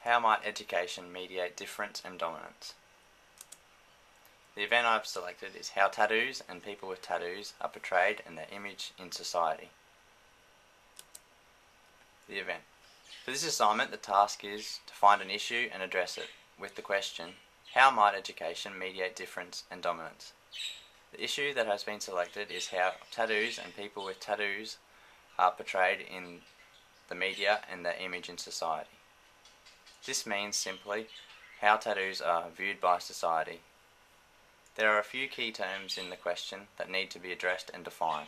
How might education mediate difference and dominance? The event I've selected is how tattoos and people with tattoos are portrayed and their image in society. The event. For this assignment, the task is to find an issue and address it with the question, how might education mediate difference and dominance? The issue that has been selected is how tattoos and people with tattoos are portrayed in the media and their image in society. This means simply how tattoos are viewed by society. There are a few key terms in the question that need to be addressed and defined.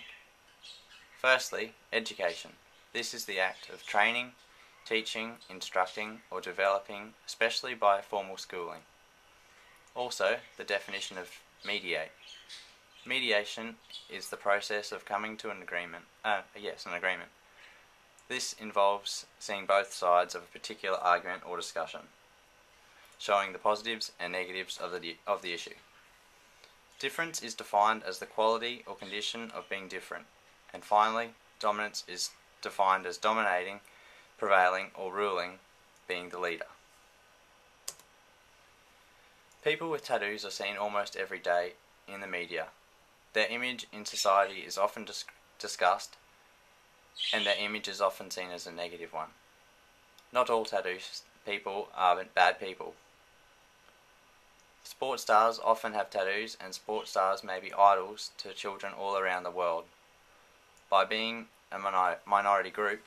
Firstly, education. This is the act of training, teaching, instructing, or developing, especially by formal schooling. Also, the definition of mediate. Mediation is the process of coming to an agreement. An agreement. This involves seeing both sides of a particular argument or discussion, showing the positives and negatives of the issue. Difference is defined as the quality or condition of being different. And finally, dominance is defined as dominating, prevailing, or ruling, being the leader. People with tattoos are seen almost every day in the media. Their image in society is often discussed, and their image is often seen as a negative one. Not all tattoo people are bad people. Sports stars often have tattoos, and sports stars may be idols to children all around the world. By being a minority group,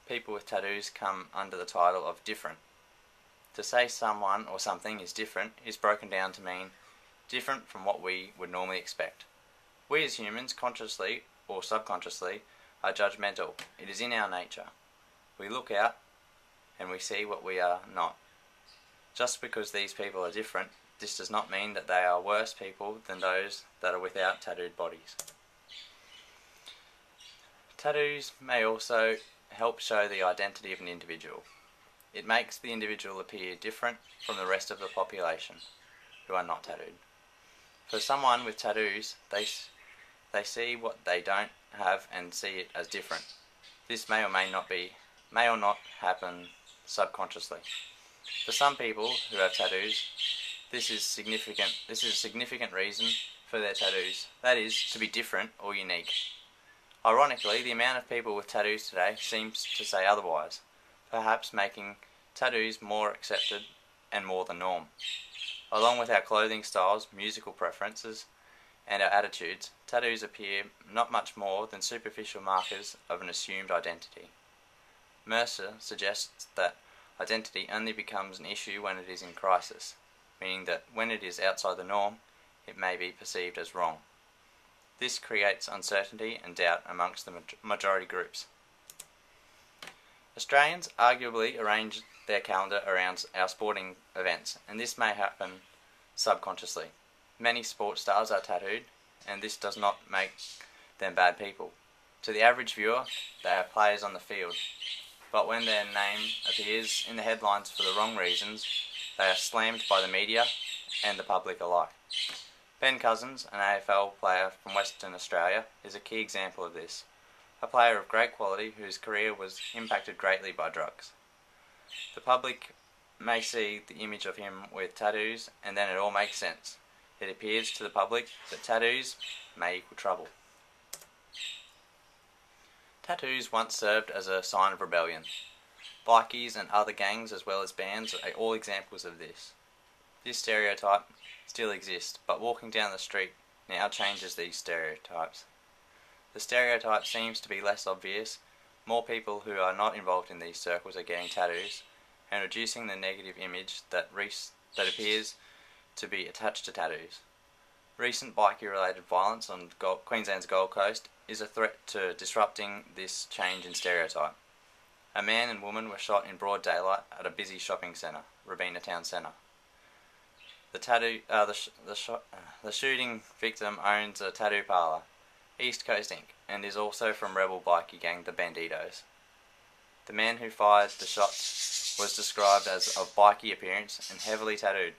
people with tattoos come under the title of different. To say someone or something is different is broken down to mean different from what we would normally expect. We as humans, consciously or subconsciously, are judgmental. It is in our nature. We look out and we see what we are not. Just because these people are different, this does not mean that they are worse people than those that are without tattooed bodies. Tattoos may also help show the identity of an individual. It makes the individual appear different from the rest of the population who are not tattooed. For someone with tattoos, they see what they don't have and see it as different. This may or not happen subconsciously. For some people who have tattoos, this is a significant reason for their tattoos, that is, to be different or unique. Ironically, the amount of people with tattoos today seems to say otherwise, perhaps making tattoos more accepted and more the norm. Along with our clothing styles, musical preferences, and our attitudes, tattoos appear not much more than superficial markers of an assumed identity. Mercer suggests that identity only becomes an issue when it is in crisis, meaning that when it is outside the norm, it may be perceived as wrong. This creates uncertainty and doubt amongst the majority groups. Australians arguably arrange their calendar around our sporting events, and this may happen subconsciously. Many sports stars are tattooed, and this does not make them bad people. To the average viewer, they are players on the field, but when their name appears in the headlines for the wrong reasons, they are slammed by the media and the public alike. Ben Cousins, an AFL player from Western Australia, is a key example of this. A player of great quality whose career was impacted greatly by drugs. The public may see the image of him with tattoos, and then it all makes sense. It appears to the public that tattoos may equal trouble. Tattoos once served as a sign of rebellion. Bikies and other gangs as well as bands are all examples of this. This stereotype still exists, but walking down the street now changes these stereotypes. The stereotype seems to be less obvious. More people who are not involved in these circles are getting tattoos, and reducing the negative image that appears to be attached to tattoos. Recent bikie-related violence on Queensland's Gold Coast is a threat to disrupting this change in stereotype. A man and woman were shot in broad daylight at a busy shopping centre, Robina Town Centre. The shooting victim owns a tattoo parlour, East Coast Inc., and is also from rebel bikie gang the Bandidos. The man who fired the shots was described as of bikie appearance and heavily tattooed.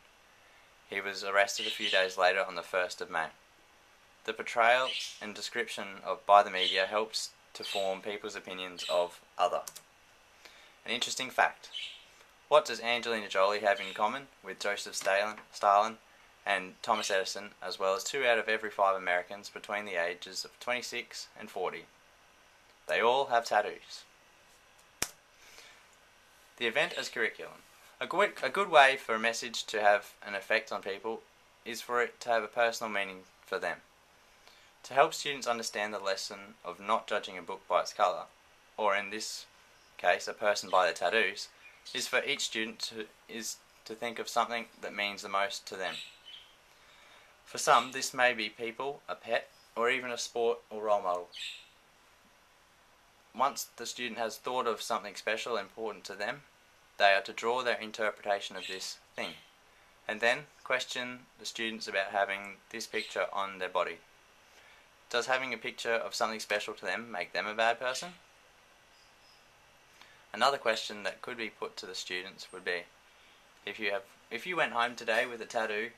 He was arrested a few days later on the 1st of May. The portrayal and description by the media helps to form people's opinions of other. An interesting fact. What does Angelina Jolie have in common with Joseph Stalin and Thomas Edison, as well as 2 out of every 5 Americans between the ages of 26 and 40? They all have tattoos. The event as curriculum. A good way for a message to have an effect on people is for it to have a personal meaning for them. To help students understand the lesson of not judging a book by its colour, or in this case a person by their tattoos, is for each student to think of something that means the most to them. For some, this may be people, a pet, or even a sport or role model. Once the student has thought of something special and important to them, they are to draw their interpretation of this thing, and then question the students about having this picture on their body. Does having a picture of something special to them make them a bad person? Another question that could be put to the students would be, if you went home today with a tattoo,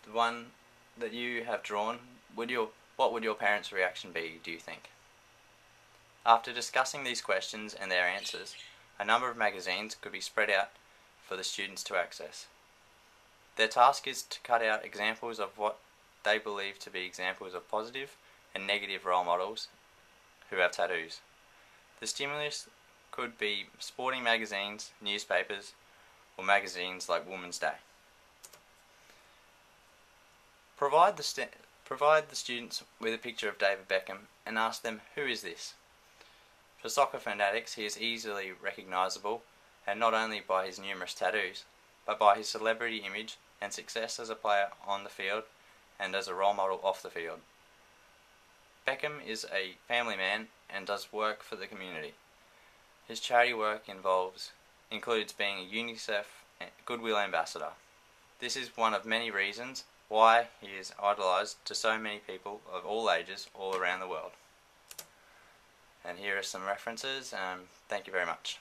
the one that you have drawn, what would your parents' reaction be, do you think? After discussing these questions and their answers, a number of magazines could be spread out for the students to access. Their task is to cut out examples of what they believe to be examples of positive and negative role models who have tattoos. The stimulus could be sporting magazines, newspapers, or magazines like Women's Day. Provide the students with a picture of David Beckham and ask them, who is this? For soccer fanatics, he is easily recognisable, and not only by his numerous tattoos, but by his celebrity image and success as a player on the field and as a role model off the field. Beckham is a family man and does work for the community. His charity work includes being a UNICEF Goodwill Ambassador. This is one of many reasons why he is idolised to so many people of all ages all around the world. And here are some references. Thank you very much.